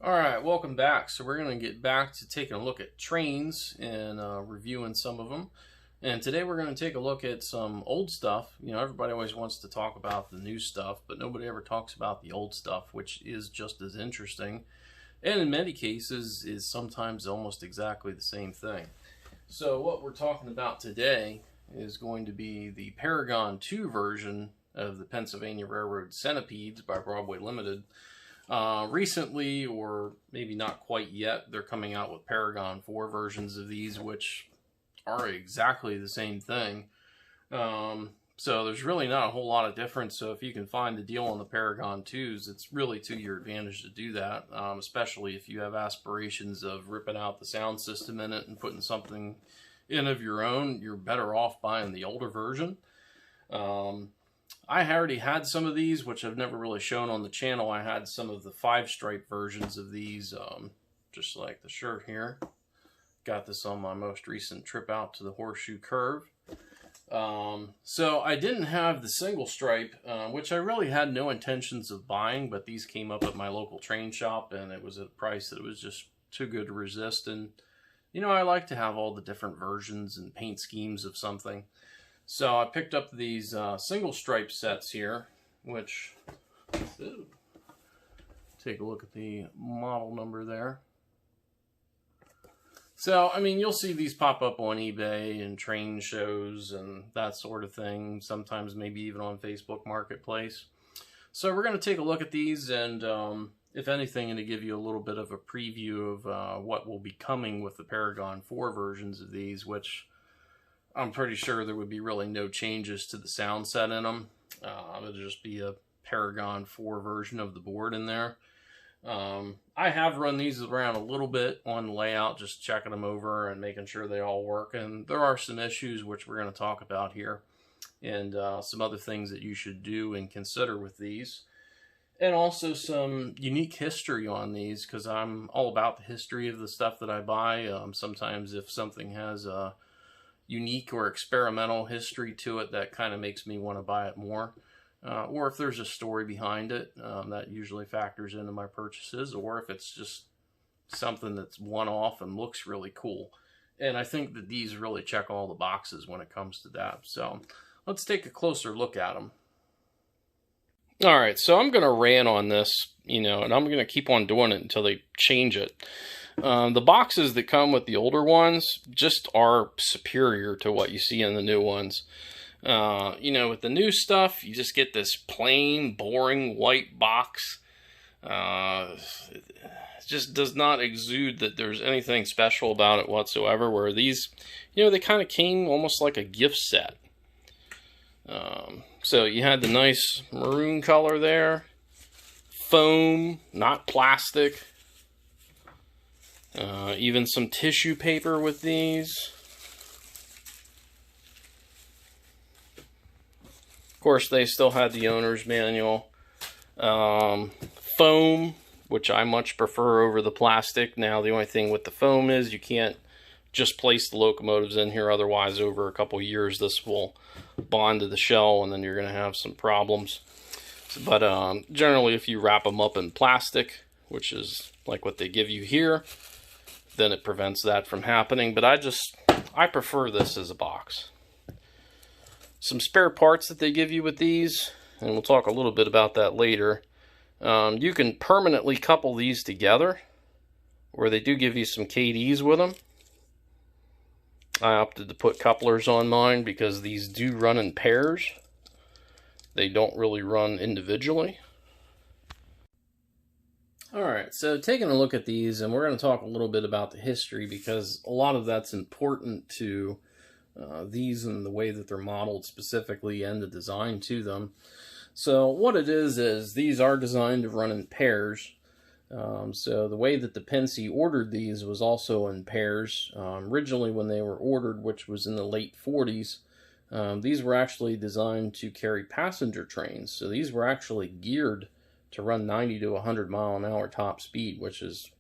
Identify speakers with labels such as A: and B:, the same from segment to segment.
A: Alright, welcome back. So we're going to get back to taking a look at trains and reviewing some of them. And today we're going to take a look at some old stuff. You know, everybody always wants to talk about the new stuff, but nobody ever talks about the old stuff, which is just as interesting. And in many cases is sometimes almost exactly the same thing. So what we're talking about today is going to be the Paragon 2 version of the Pennsylvania Railroad Centipedes by Broadway Limited. Recently, or maybe not quite yet, they're coming out with Paragon 4 versions of these, which are exactly the same thing. So there's really not a whole lot of difference. So if you can find the deal on the Paragon 2s, it's really to your advantage to do that, especially if you have aspirations of ripping out the sound system in it and putting something in of your own. You're better off buying the older version. I already had some of these, which I've never really shown on the channel. I had some of the 5-stripe versions of these, just like the shirt here. Got this on my most recent trip out to the Horseshoe Curve. So I didn't have the single stripe, which I really had no intentions of buying, but these came up at my local train shop, and it was at a price that was just too good to resist. And, you know, I like to have all the different versions and paint schemes of something. So I picked up these single stripe sets here, which, take a look at the model number there. So, I mean, you'll see these pop up on eBay and train shows and that sort of thing, sometimes maybe even on Facebook Marketplace. So we're going to take a look at these and, if anything, to give you a little bit of a preview of what will be coming with the Paragon 4 versions of these, which I'm pretty sure there would be really no changes to the sound set in them. It'll just be a Paragon 4 version of the board in there. I have run these around a little bit on the layout, just checking them over and making sure they all work. And there are some issues which we're going to talk about here, and some other things that you should do and consider with these. And also some unique history on these, because I'm all about the history of the stuff that I buy. Sometimes if something has a unique or experimental history to it, that kind of makes me want to buy it more. Or if there's a story behind it, that usually factors into my purchases, or if it's just something that's one-off and looks really cool. And I think that these really check all the boxes when it comes to that. So let's take a closer look at them. Alright, so I'm going to rant on this, you know, and I'm going to keep on doing it until they change it. The boxes that come with the older ones just are superior to what you see in the new ones. You know, with the new stuff, you just get this plain, boring, white box. It just does not exude that there's anything special about it whatsoever, where these, you know, they kind of came almost like a gift set. So you had the nice maroon color there, foam, not plastic. Even some tissue paper with these. Of course, they still had the owner's manual. Foam, which I much prefer over the plastic. Now, the only thing with the foam is you can't just place the locomotives in here. Otherwise, over a couple years, this will bond to the shell, and then you're going to have some problems. But generally, if you wrap them up in plastic, which is like what they give you here, then it prevents that from happening. But I prefer this as a box. Some spare parts that they give you with these, and we'll talk a little bit about that later. You can permanently couple these together, or they do give you some KDs with them. I opted to put couplers on mine because these do run in pairs. They don't really run individually. Alright, so taking a look at these, and we're going to talk a little bit about the history, because a lot of that's important to these and the way that they're modeled specifically and the design to them. So what it is these are designed to run in pairs. So the way that the Pennsy ordered these was also in pairs. Originally when they were ordered, which was in the late 40s, these were actually designed to carry passenger trains. So these were actually geared to run 90 to 100 mile an hour top speed, which is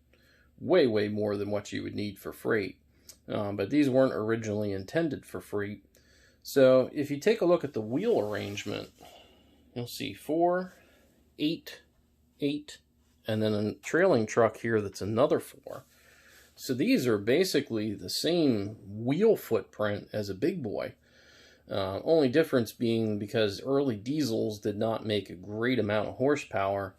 A: way, way more than what you would need for freight. But these weren't originally intended for freight. So if you take a look at the wheel arrangement, you'll see 4, 8, 8, and then a trailing truck here that's another 4. So these are basically the same wheel footprint as a big boy. Only difference being because early diesels did not make a great amount of horsepower.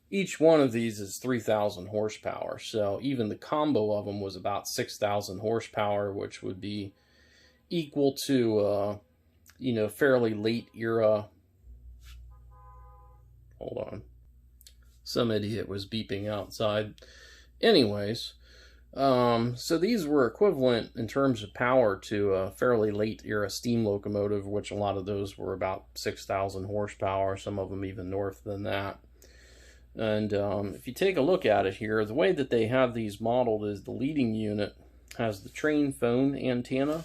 A: Each one of these is 3,000 horsepower. So even the combo of them was about 6,000 horsepower, which would be equal to, you know, fairly late era. Hold on. Some idiot was beeping outside. Anyways, so these were equivalent in terms of power to a fairly late era steam locomotive, which a lot of those were about 6,000 horsepower, some of them even north than that. And if you take a look at it here, the way that they have these modeled is the leading unit has the train phone antenna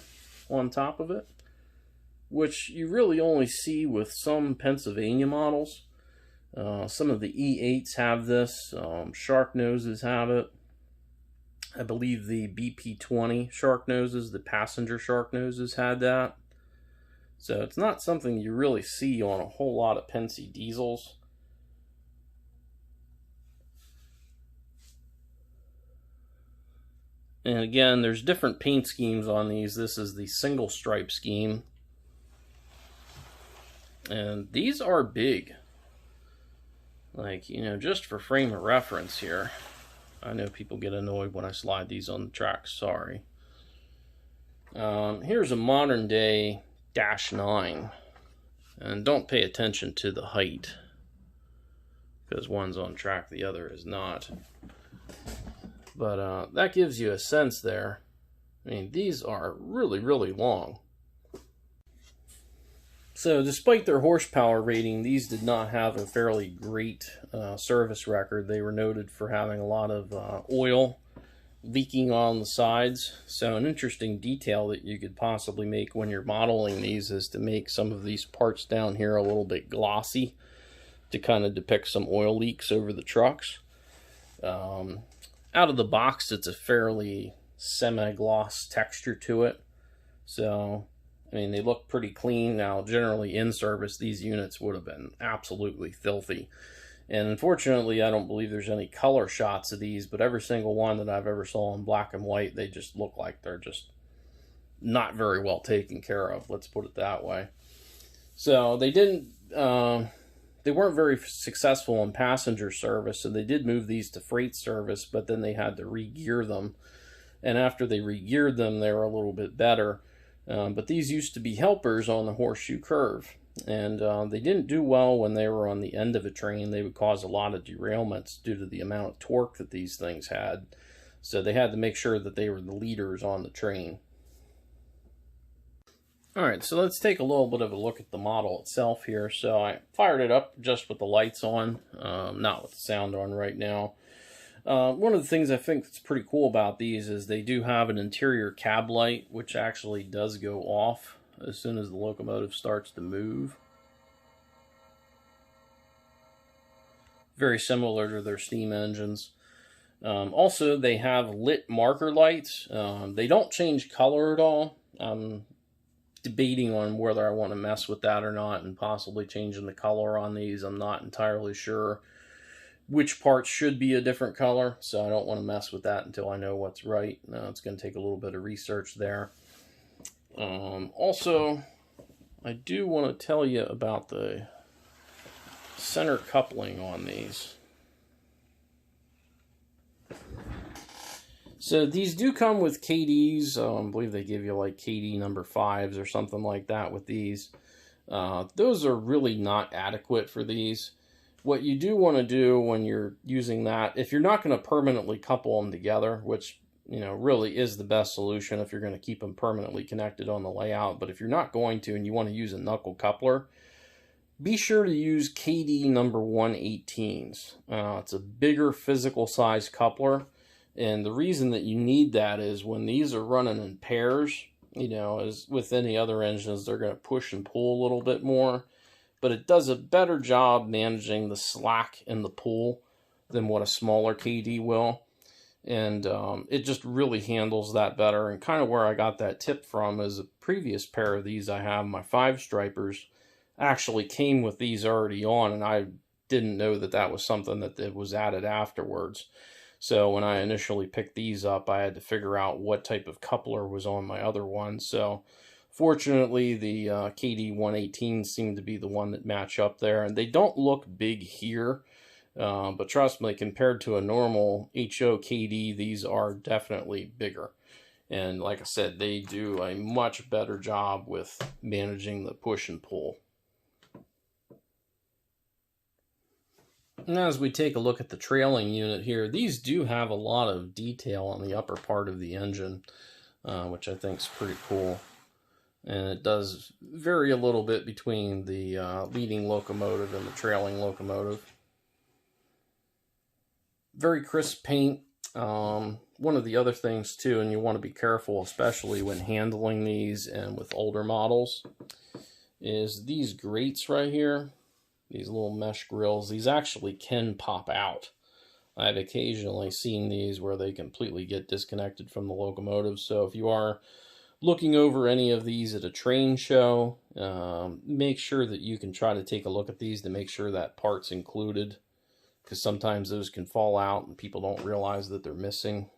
A: on top of it, which you really only see with some Pennsylvania models. Some of the E8s have this, Shark Noses have it. I believe the BP20 Shark Noses, the passenger Shark Noses had that. So it's not something you really see on a whole lot of Pennsy diesels. And again, there's different paint schemes on these. This is the single stripe scheme. And these are big. Like, you know, just for frame of reference here. I know people get annoyed when I slide these on the tracks, sorry. Here's a modern day Dash 9. And don't pay attention to the height, because one's on track, the other is not. But that gives you a sense there. I mean, these are really, really long. So despite their horsepower rating, these did not have a fairly great service record. They were noted for having a lot of oil leaking on the sides. So an interesting detail that you could possibly make when you're modeling these is to make some of these parts down here a little bit glossy to kind of depict some oil leaks over the trucks. Out of the box, it's a fairly semi-gloss texture to it. So, I mean, they look pretty clean. Now, generally in service, these units would have been absolutely filthy. And unfortunately, I don't believe there's any color shots of these, but every single one that I've ever saw in black and white, they just look like they're just not very well taken care of. Let's put it that way. So they didn't... They weren't very successful in passenger service, so they did move these to freight service, but then they had to re-gear them. And after they re-geared them, they were a little bit better. But these used to be helpers on the horseshoe curve. And they didn't do well when they were on the end of a train. They would cause a lot of derailments due to the amount of torque that these things had. So they had to make sure that they were the leaders on the train. Alright, so let's take a little bit of a look at the model itself here. So I fired it up just with the lights on, not with the sound on right now. One of the things I think that's pretty cool about these is they do have an interior cab light, which actually does go off as soon as the locomotive starts to move. Very similar to their steam engines. Also, they have lit marker lights. They don't change color at all. Debating on whether I want to mess with that or not and possibly changing the color on these. I'm not entirely sure which parts should be a different color, so I don't want to mess with that until I know what's right. It's going to take a little bit of research there. Also, I do want to tell you about the center coupling on these. So these do come with KDs. I believe they give you like KD number 5s or something like that with these. Those are really not adequate for these. What you do want to do when you're using that, if you're not going to permanently couple them together, which, you know, really is the best solution if you're going to keep them permanently connected on the layout, but if you're not going to and you want to use a knuckle coupler, be sure to use KD number 118s. It's a bigger physical size coupler. And the reason that you need that is when these are running in pairs, you know, as with any other engines, they're going to push and pull a little bit more. But it does a better job managing the slack and the pull than what a smaller KD will. And it just really handles that better. And kind of where I got that tip from is a previous pair of these I have, my 5-stripers, actually came with these already on. And I didn't know that that was something that was added afterwards. So when I initially picked these up, I had to figure out what type of coupler was on my other one. So fortunately, the KD 118 seemed to be the one that match up there. And they don't look big here, but trust me, compared to a normal HO KD, these are definitely bigger. And like I said, they do a much better job with managing the push and pull. And as we take a look at the trailing unit here, these do have a lot of detail on the upper part of the engine, which I think is pretty cool. And it does vary a little bit between the leading locomotive and the trailing locomotive. Very crisp paint. One of the other things too, and you want to be careful, especially when handling these and with older models, is these grates right here. These little mesh grills, these actually can pop out. I've occasionally seen these where they completely get disconnected from the locomotive. So if you are looking over any of these at a train show, make sure that you can try to take a look at these to make sure that part's included, because sometimes those can fall out and people don't realize that they're missing.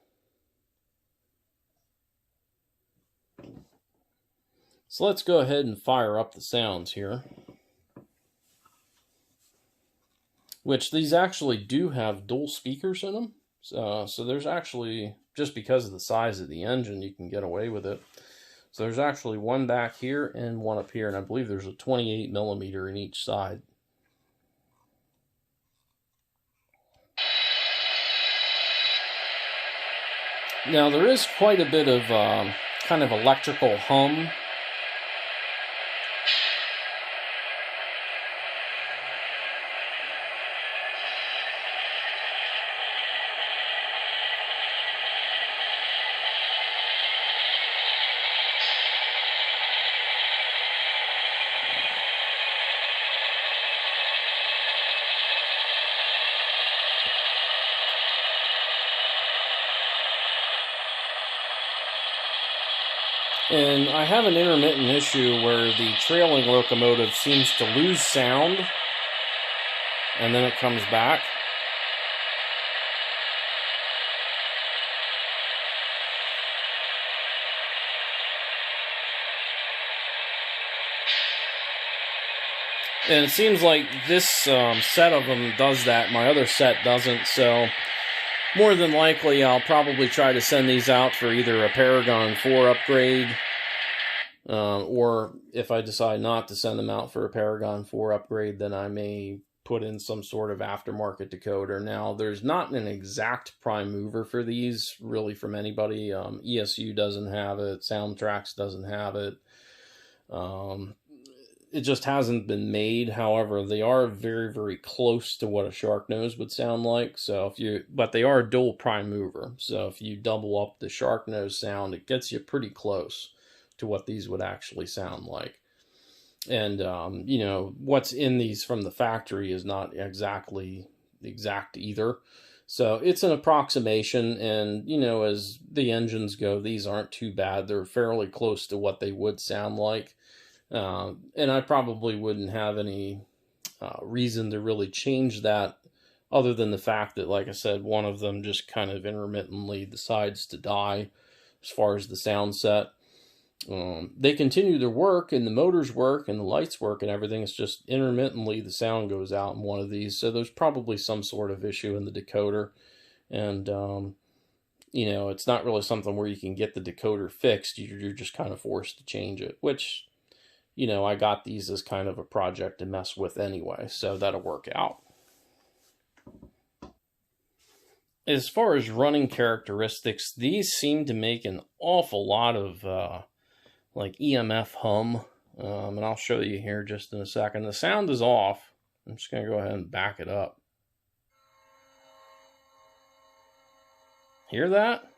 A: So let's go ahead and fire up the sounds here. Which these actually do have dual speakers in them. So there's actually, just because of the size of the engine, you can get away with it. So there's actually one back here and one up here, and I believe there's a 28 millimeter in each side. Now there is quite a bit of kind of electrical hum. And I have an intermittent issue where the trailing locomotive seems to lose sound, and then it comes back. And it seems like this set of them does that. My other set doesn't, so more than likely I'll probably try to send these out for either a Paragon 4 upgrade, or if I decide not to send them out for a Paragon 4 upgrade, then I may put in some sort of aftermarket decoder. Now, there's not an exact prime mover for these, really, from anybody. ESU doesn't have it. Soundtracks doesn't have it. It just hasn't been made. However, they are very, very close to what a shark nose would sound like. So but they are a dual prime mover. So if you double up the shark nose sound, it gets you pretty close to what these would actually sound like. And, you know, what's in these from the factory is not exactly exact either. So it's an approximation, and, you know, as the engines go, these aren't too bad. They're fairly close to what they would sound like. And I probably wouldn't have any reason to really change that, other than the fact that, like I said, one of them just kind of intermittently decides to die as far as the sound set. They continue their work, and the motors work, and the lights work, and everything. It's just intermittently the sound goes out in one of these. So there's probably some sort of issue in the decoder. And, you know, it's not really something where you can get the decoder fixed. You're just kind of forced to change it, which, you know, I got these as kind of a project to mess with anyway, so that'll work out. As far as running characteristics, these seem to make an awful lot of like EMF hum, and I'll show you here just in a second. The sound is off. I'm just going to go ahead and back it up. Hear that?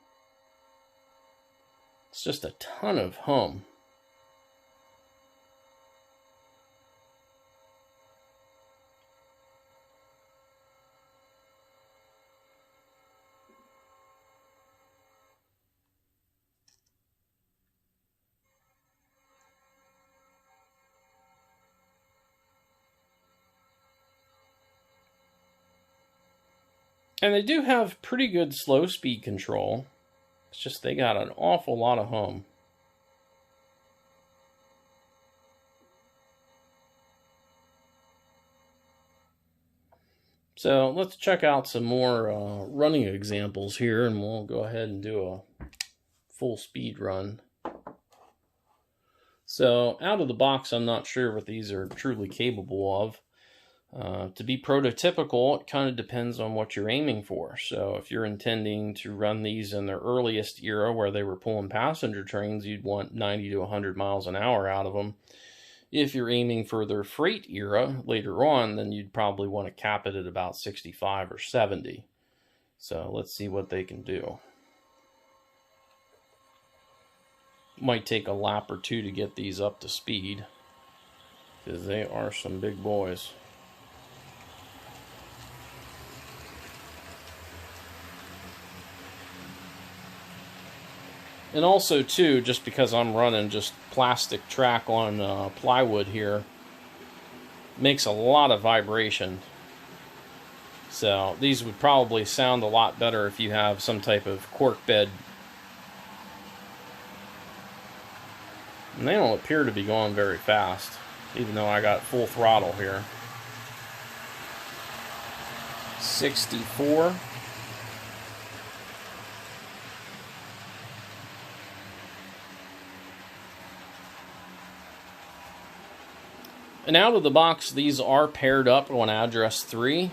A: It's just a ton of hum. And they do have pretty good slow speed control. It's just they got an awful lot of hum. So let's check out some more running examples here, and we'll go ahead and do a full speed run. So out of the box, I'm not sure what these are truly capable of. To be prototypical, it kind of depends on what you're aiming for. So if you're intending to run these in their earliest era where they were pulling passenger trains, you'd want 90 to 100 miles an hour out of them. If you're aiming for their freight era later on, then you'd probably want to cap it at about 65 or 70. So let's see what they can do. Might take a lap or two to get these up to speed, because they are some big boys. And also too, just because I'm running just plastic track on plywood here, makes a lot of vibration. So these would probably sound a lot better if you have some type of cork bed. And they don't appear to be going very fast, even though I got full throttle here. 64. And out of the box, these are paired up on address 3,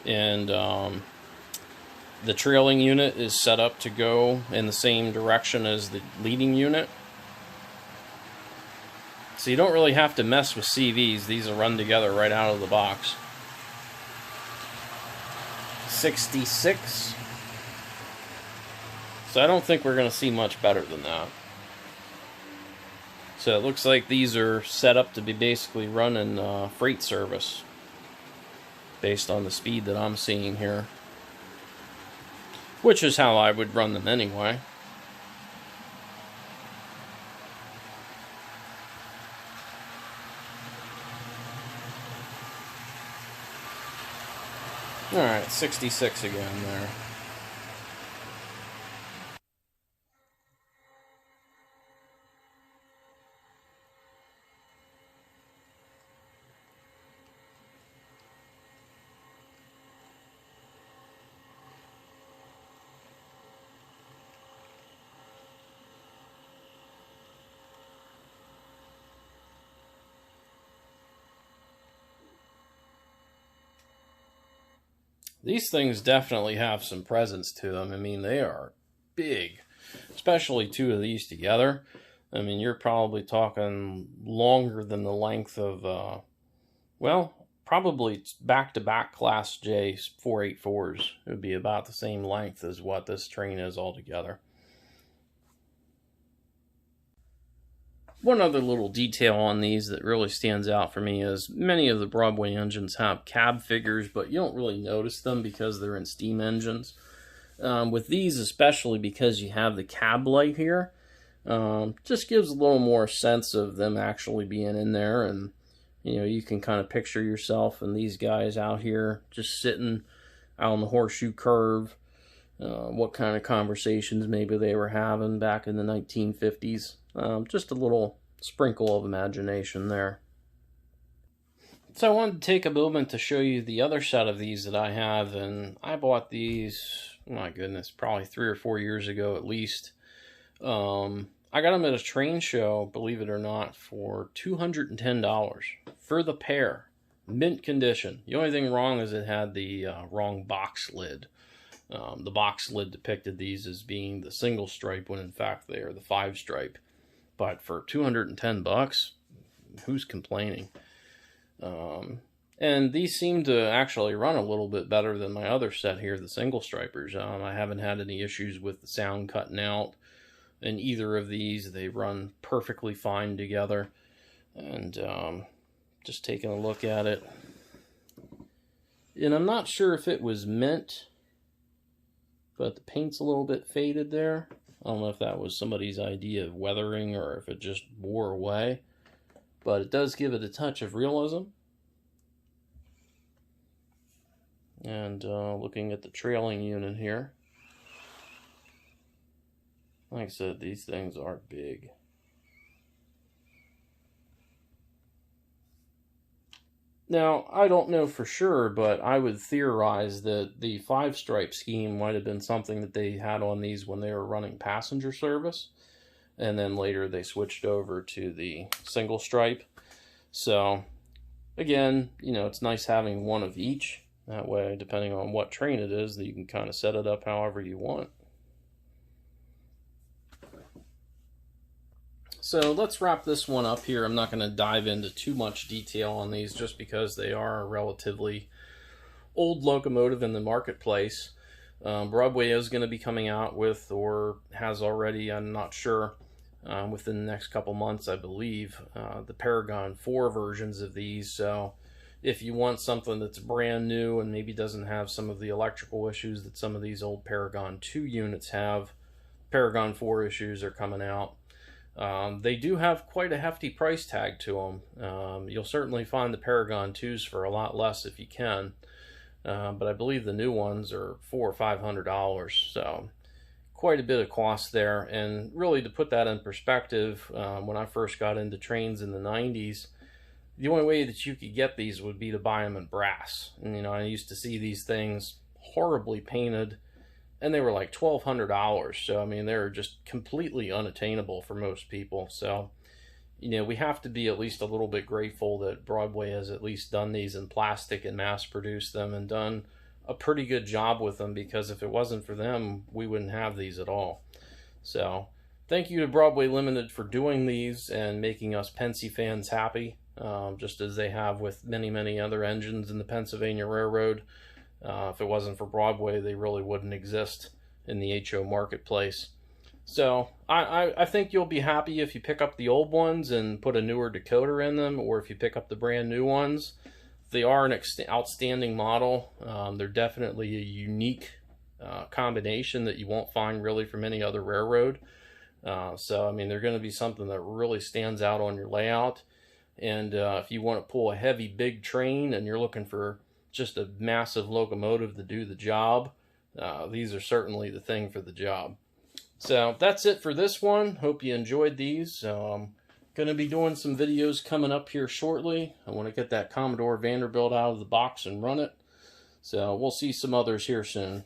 A: and the trailing unit is set up to go in the same direction as the leading unit. So you don't really have to mess with CVs. These will run together right out of the box. 66. So I don't think we're going to see much better than that. So it looks like these are set up to be basically running freight service based on the speed that I'm seeing here, which is how I would run them anyway. Alright, 66 again there. These things definitely have some presence to them. I mean, they are big, especially two of these together. I mean, you're probably talking longer than the length of, well, probably back-to-back Class J 484s. It would be about the same length as what this train is altogether. One other little detail on these that really stands out for me is many of the Broadway engines have cab figures, but you don't really notice them because they're in steam engines. With these, especially because you have the cab light here, just gives a little more sense of them actually being in there. And, you know, you can kind of picture yourself and these guys out here just sitting out on the horseshoe curve. What kind of conversations maybe they were having back in the 1950s. Just a little sprinkle of imagination there. So I wanted to take a moment to show you the other set of these that I have, and I bought these, my goodness, probably 3 or 4 years ago at least. I got them at a train show, believe it or not, for $210 for the pair. Mint condition. The only thing wrong is it had the wrong box lid. The box lid depicted these as being the single stripe when in fact they are the 5 stripe. But for $210, who's complaining? And these seem to actually run a little bit better than my other set here, the single stripers. I haven't had any issues with the sound cutting out in either of these. They run perfectly fine together. And just taking a look at it. And I'm not sure if it was mint, but the paint's a little bit faded there. I don't know if that was somebody's idea of weathering or if it just wore away. But it does give it a touch of realism. And looking at the trailing unit here, like I said, these things are big. Now, I don't know for sure, but I would theorize that the 5-stripe scheme might have been something that they had on these when they were running passenger service, and then later they switched over to the single stripe. So, again, you know, it's nice having one of each. That way, depending on what train it is, that you can kind of set it up however you want. So let's wrap this one up here. I'm not going to dive into too much detail on these just because they are a relatively old locomotive in the marketplace. Broadway is going to be coming out with, or has already, I'm not sure, within the next couple months, I believe, the Paragon 4 versions of these. So if you want something that's brand new and maybe doesn't have some of the electrical issues that some of these old Paragon 2 units have, Paragon 4 issues are coming out. They do have quite a hefty price tag to them. You'll certainly find the Paragon 2s for a lot less if you can, but I believe the new ones are $400 or $500, so quite a bit of cost there. And really, to put that in perspective, when I first got into trains in the 90s, the only way that you could get these would be to buy them in brass. And you know, I used to see these things horribly painted, and they were like $1,200. So, I mean, they're just completely unattainable for most people. So, you know, we have to be at least a little bit grateful that Broadway has at least done these in plastic and mass-produced them and done a pretty good job with them, because if it wasn't for them, we wouldn't have these at all. So, thank you to Broadway Limited for doing these and making us Pensy fans happy, just as they have with many, many other engines in the Pennsylvania Railroad. If it wasn't for Broadway, they really wouldn't exist in the HO marketplace. So I think you'll be happy if you pick up the old ones and put a newer decoder in them, or if you pick up the brand new ones. They are an outstanding model. They're definitely a unique combination that you won't find really from any other railroad. So, I mean, they're going to be something that really stands out on your layout. And if you want to pull a heavy, big train and you're looking for just a massive locomotive to do the job, these are certainly the thing for the job. So that's it for this one. Hope you enjoyed these. I'm going to be doing some videos coming up here shortly. I want to get that Commodore Vanderbilt out of the box and run it. So we'll see some others here soon.